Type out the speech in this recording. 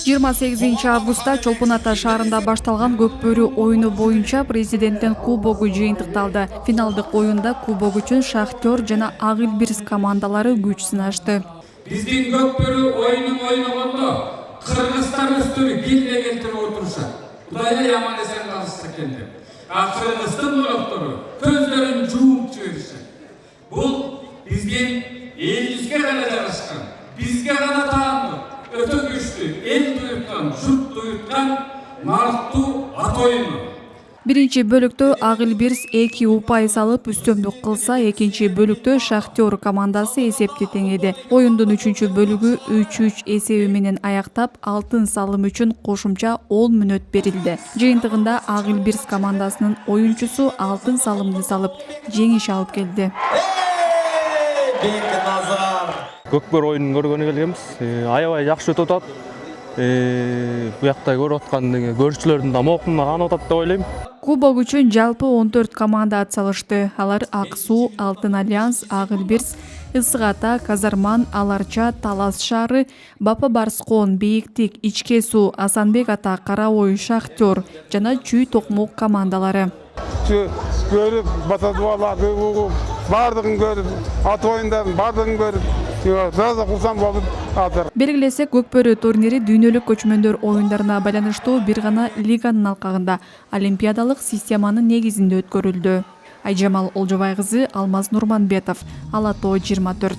28 августта Чолпон Ата шаарында башталган Көкбөрү оюну боюнча президенттин кубогу жыйынтыкталды. Финалдык оюнда кубок үчүн Шахтер жана Ак Илбирс командалары күч сынашты. Биздин Көкбөрү оюнун ойногондо кыргызстан өстөрү бирге келтирип отурушат. Кудайга аман эсен калышса экен деп. Кыргыздын улуттары көздөрүн жууп жиберишет. Бул биздин элибизге гана жарашкан, бизге гана таандык, өтө күчтүү, эл туюткан, журт туюткан нарктуу ат оюну. Биринчи бөлүктө Ак Илбирс 2 упай салып үстөмдүк кылса, экинчи бөлүктө Шахтер командасы эсепти теңеди. Оюндун 3-чү бөлүгү 3-3 эсеби менен аяктап, алтын салым үчүн кошумча 10 мүнөт берилди. Жыйынтыгында Ак Илбирс командасынын оюнчусу алтын салымды салып, жеңиш алып келди. Көкбөр оюнун көргөнү келгенбиз. Аябай жакшы өтүп атат. Буякта көрүп аткан көрүүчүлөрдүн да мокумуна канып атат деп ойлойм. Кубок үчүн жалпы 14 команда ат салышты. Алар Ак Суу, Алтын Альянс, Ак Илбирс, Ысык Ата, Казарман, Аларча, Талас шаары, Бапа Барскон, Бийиктик, Ичке Суу, Асанбек Ата, Карабой, Шахтер жана Чүй Токмок командалары. Көрүп, батадуаларды бардыгын көрүп, ат оюндарын бардыгын көрүп, жаза кылсам болуп атыр. Белгилесек, Көкбөрү турнири дүйнөлүк көчмөндөр оюндарына байланыштуу бир гана лиганын алкагында олимпиадалык системанын негизинде өткөрүлдү. Айжамал Олжобай кызы, Алмаз Нурманбетов, Ала Тоо 24.